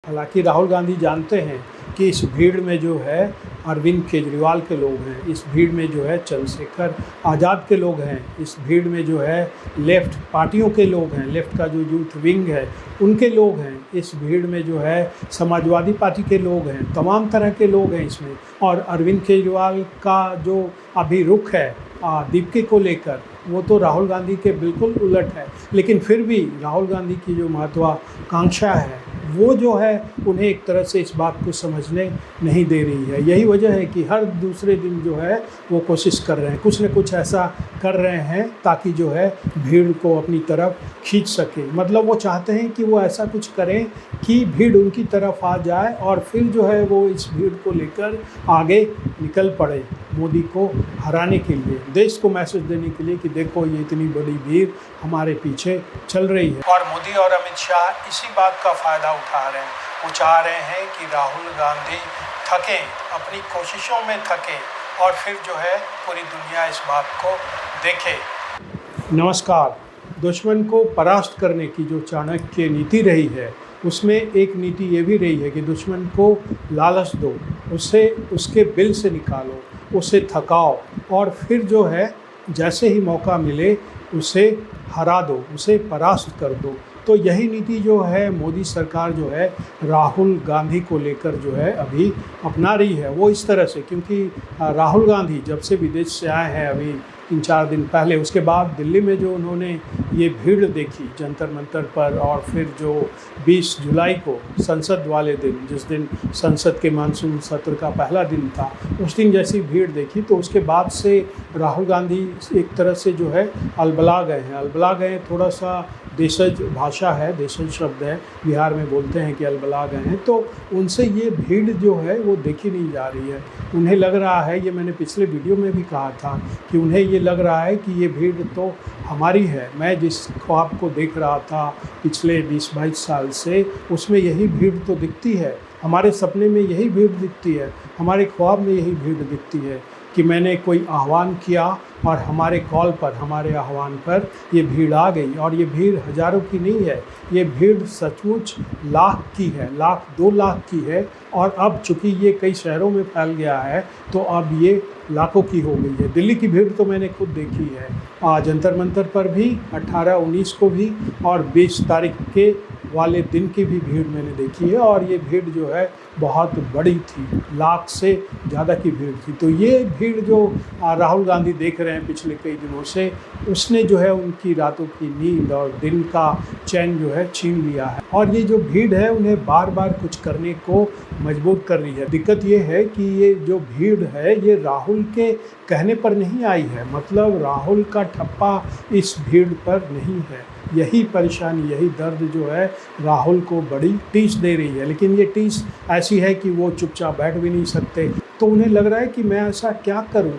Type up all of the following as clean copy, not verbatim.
हालांकि राहुल गांधी जानते हैं कि इस भीड़ में जो है अरविंद केजरीवाल के लोग हैं, इस भीड़ में जो है चंद्रशेखर आज़ाद के लोग हैं, इस भीड़ में जो है लेफ़्ट पार्टियों के लोग हैं, लेफ़्ट का जो यूथ विंग है उनके लोग हैं, इस भीड़ में जो है समाजवादी पार्टी के लोग हैं, तमाम तरह के लोग हैं इसमें। और अरविंद केजरीवाल का जो अभी रुख है दीपिका को लेकर, वो तो राहुल गांधी के बिल्कुल उलट है, लेकिन फिर भी राहुल गांधी की जो महत्वाकांक्षा है वो जो है उन्हें एक तरह से इस बात को समझने नहीं दे रही है। यही वजह है कि हर दूसरे दिन जो है वो कोशिश कर रहे हैं, कुछ न कुछ ऐसा कर रहे हैं ताकि जो है भीड़ को अपनी तरफ खींच सके। मतलब वो चाहते हैं कि वो ऐसा कुछ करें कि भीड़ उनकी तरफ आ जाए और फिर जो है वो इस भीड़ को लेकर आगे निकल पड़े मोदी को हराने के लिए, देश को मैसेज देने के लिए कि देखो ये इतनी बड़ी भीड़ हमारे पीछे चल रही है। और मोदी और अमित शाह इसी बात का फ़ायदा उठा रहे हैं। वो चाह रहे हैं कि राहुल गांधी थकें, अपनी कोशिशों में थकें और फिर जो है पूरी दुनिया इस बात को देखे। नमस्कार। दुश्मन को परास्त करने की जो चाणक्य नीति रही है उसमें एक नीति ये भी रही है कि दुश्मन को लालच दो, उसे उसके बिल से निकालो, उसे थकाओ और फिर जो है जैसे ही मौका मिले उसे हरा दो, उसे परास्त कर दो। तो यही नीति जो है मोदी सरकार जो है राहुल गांधी को लेकर जो है अभी अपना रही है। वो इस तरह से, क्योंकि राहुल गांधी जब से विदेश से आए हैं अभी 3-4 दिन पहले, उसके बाद दिल्ली में जो उन्होंने ये भीड़ देखी जंतर मंतर पर, और फिर जो 20 जुलाई को संसद वाले दिन, जिस दिन संसद के मानसून सत्र का पहला दिन था, उस दिन जैसी भीड़ देखी तो उसके बाद से राहुल गांधी एक तरह से जो है अलबला गए हैं। अलबला गए, थोड़ा सा देशज भाषा है, देशज शब्द है, बिहार में बोलते हैं कि अलबला गए हैं। तो उनसे ये भीड़ जो है वो देखी नहीं जा रही है। उन्हें लग रहा है, ये मैंने पिछले वीडियो में भी कहा था कि उन्हें ये लग रहा है कि ये भीड़ तो हमारी है। मैं जिस ख्वाब को देख रहा था पिछले 20-22 साल से, उसमें यही भीड़ तो दिखती है, हमारे सपने में यही भीड़ दिखती है, हमारे ख्वाब में यही भीड़ दिखती है कि मैंने कोई आह्वान किया और हमारे कॉल पर, हमारे आह्वान पर ये भीड़ आ गई। और ये भीड़ हज़ारों की नहीं है, ये भीड़ सचमुच लाख की है, लाख 2 लाख की है। और अब चूँकि ये कई शहरों में फैल गया है तो अब ये लाखों की हो गई है। दिल्ली की भीड़ तो मैंने खुद देखी है, जंतर मंतर पर भी 18-19 को भी, और 20 तारीख के वाले दिन की भी भीड़ मैंने देखी है। और ये भीड़ जो है बहुत बड़ी थी, लाख से ज़्यादा की भीड़ थी। तो ये भीड़ जो राहुल गांधी देख रहे हैं पिछले कई दिनों से, उसने जो है उनकी रातों की नींद और दिन का चैन जो है छीन लिया है। और ये जो भीड़ है उन्हें बार बार कुछ करने को मजबूर कर रही है। दिक्कत ये है कि ये जो भीड़ है ये राहुल के कहने पर नहीं आई है, मतलब राहुल का ठप्पा इस भीड़ पर नहीं है। यही परेशानी, यही दर्द जो है राहुल को बड़ी टीस दे रही है। लेकिन ये टीस ऐसी है कि वो चुपचाप बैठ भी नहीं सकते। तो उन्हें लग रहा है कि मैं ऐसा क्या करूं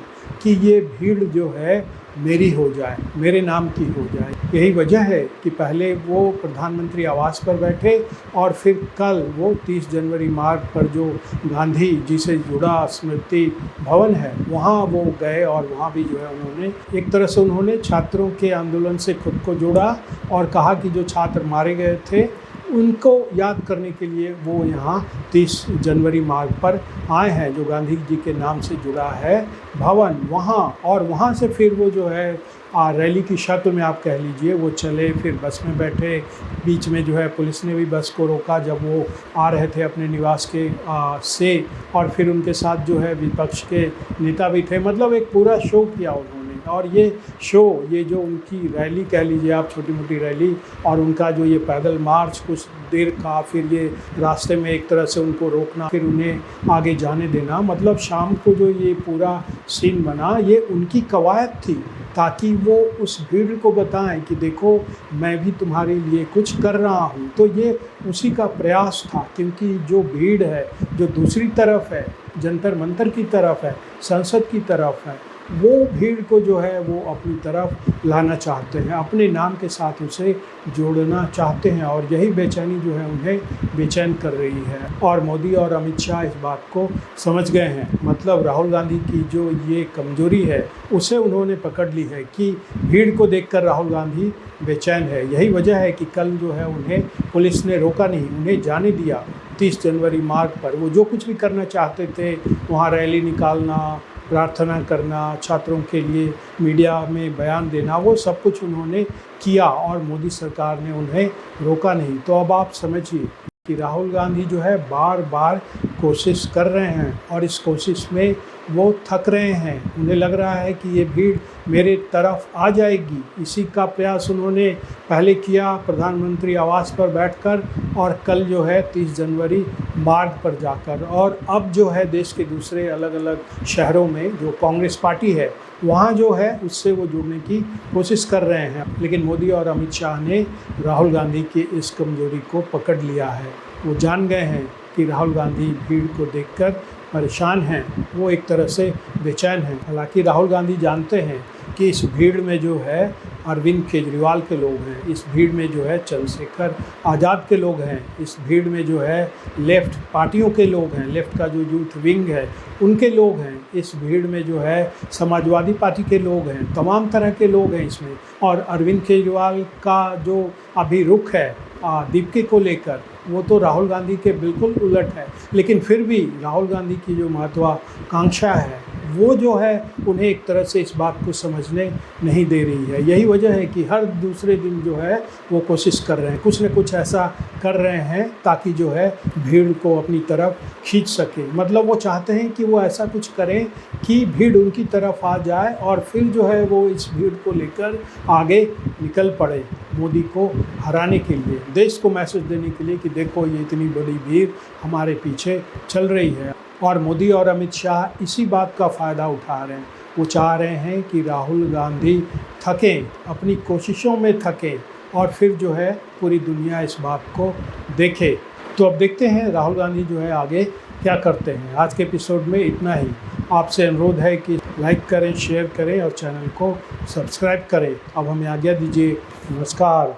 कि ये भीड़ जो है मेरी हो जाए, मेरे नाम की हो जाए। यही वजह है कि पहले वो प्रधानमंत्री आवास पर बैठे और फिर कल वो 30 जनवरी मार्ग पर जो गांधी जी से जुड़ा स्मृति भवन है वहाँ वो गए। और वहाँ भी जो है उन्होंने एक तरह से उन्होंने छात्रों के आंदोलन से खुद को जोड़ा और कहा कि जो छात्र मारे गए थे उनको याद करने के लिए वो यहाँ 30 जनवरी मार्ग पर आए हैं, जो गांधी जी के नाम से जुड़ा है भवन वहाँ। और वहाँ से फिर वो जो है रैली की शक्ल में आप कह लीजिए वो चले, फिर बस में बैठे। बीच में जो है पुलिस ने भी बस को रोका जब वो आ रहे थे अपने निवास के से, और फिर उनके साथ जो है विपक्ष के नेता भी थे। मतलब एक पूरा शो किया उन्होंने। और ये शो, ये जो उनकी रैली कह लीजिए आप, छोटी मोटी रैली, और उनका जो ये पैदल मार्च कुछ देर का, फिर ये रास्ते में एक तरह से उनको रोकना, फिर उन्हें आगे जाने देना, मतलब शाम को जो ये पूरा सीन बना ये उनकी कवायद थी ताकि वो उस भीड़ को बताएं कि देखो मैं भी तुम्हारे लिए कुछ कर रहा हूँ। तो ये उसी का प्रयास था, क्योंकि जो भीड़ है जो दूसरी तरफ है, जंतर मंतर की तरफ है, संसद की तरफ है, वो भीड़ को जो है वो अपनी तरफ लाना चाहते हैं, अपने नाम के साथ उसे जोड़ना चाहते हैं। और यही बेचैनी जो है उन्हें बेचैन कर रही है। और मोदी और अमित शाह इस बात को समझ गए हैं। मतलब राहुल गांधी की जो ये कमजोरी है उसे उन्होंने पकड़ ली है कि भीड़ को देखकर राहुल गांधी बेचैन है। यही वजह है कि कल जो है उन्हें पुलिस ने रोका नहीं, उन्हें जाने दिया। 30 जनवरी मार्ग पर वो जो कुछ भी करना चाहते थे, वहाँ रैली निकालना, प्रार्थना करना, छात्रों के लिए मीडिया में बयान देना, वो सब कुछ उन्होंने किया और मोदी सरकार ने उन्हें रोका नहीं। तो अब आप समझिए कि राहुल गांधी जो है बार बार कोशिश कर रहे हैं और इस कोशिश में वो थक रहे हैं। उन्हें लग रहा है कि ये भीड़ मेरे तरफ आ जाएगी। इसी का प्रयास उन्होंने पहले किया प्रधानमंत्री आवास पर बैठकर, और कल जो है 30 जनवरी मार्ग पर जाकर, और अब जो है देश के दूसरे अलग अलग शहरों में जो कांग्रेस पार्टी है वहाँ जो है उससे वो जुड़ने की कोशिश कर रहे हैं। लेकिन मोदी और अमित शाह ने राहुल गांधी की इस कमजोरी को पकड़ लिया है। वो जान गए हैं कि राहुल गांधी भीड़ को देखकर परेशान हैं, वो एक तरह से बेचैन हैं। हालांकि राहुल गांधी जानते हैं कि इस भीड़ में जो है अरविंद केजरीवाल के लोग हैं, इस भीड़ में जो है चंद्रशेखर आज़ाद के लोग हैं, इस भीड़ में जो है लेफ़्ट पार्टियों के लोग हैं, लेफ़्ट का जो यूथ विंग है उनके लोग हैं, इस भीड़ में जो है समाजवादी पार्टी के लोग हैं, तमाम तरह के लोग हैं इसमें। और अरविंद केजरीवाल का जो अभी रुख है दीपिका को लेकर, वो तो राहुल गांधी के बिल्कुल उलट है। लेकिन फिर भी राहुल गांधी की जो महत्वाकांक्षा है वो जो है उन्हें एक तरह से इस बात को समझने नहीं दे रही है। यही वजह है कि हर दूसरे दिन जो है वो कोशिश कर रहे हैं, कुछ न कुछ ऐसा कर रहे हैं ताकि जो है भीड़ को अपनी तरफ खींच सके। मतलब वो चाहते हैं कि वो ऐसा कुछ करें कि भीड़ उनकी तरफ आ जाए और फिर जो है वो इस भीड़ को लेकर आगे निकल पड़े मोदी को हराने के लिए, देश को मैसेज देने के लिए कि देखो ये इतनी बड़ी भीड़ हमारे पीछे चल रही है। और मोदी और अमित शाह इसी बात का फ़ायदा उठा रहे हैं। वो चाह रहे हैं कि राहुल गांधी थकें, अपनी कोशिशों में थकें, और फिर जो है पूरी दुनिया इस बात को देखे। तो अब देखते हैं राहुल गांधी जो है आगे क्या करते हैं। आज के एपिसोड में इतना ही। आपसे अनुरोध है कि लाइक करें, शेयर करें और चैनल को सब्सक्राइब करें। अब हमें आज्ञा दीजिए। नमस्कार।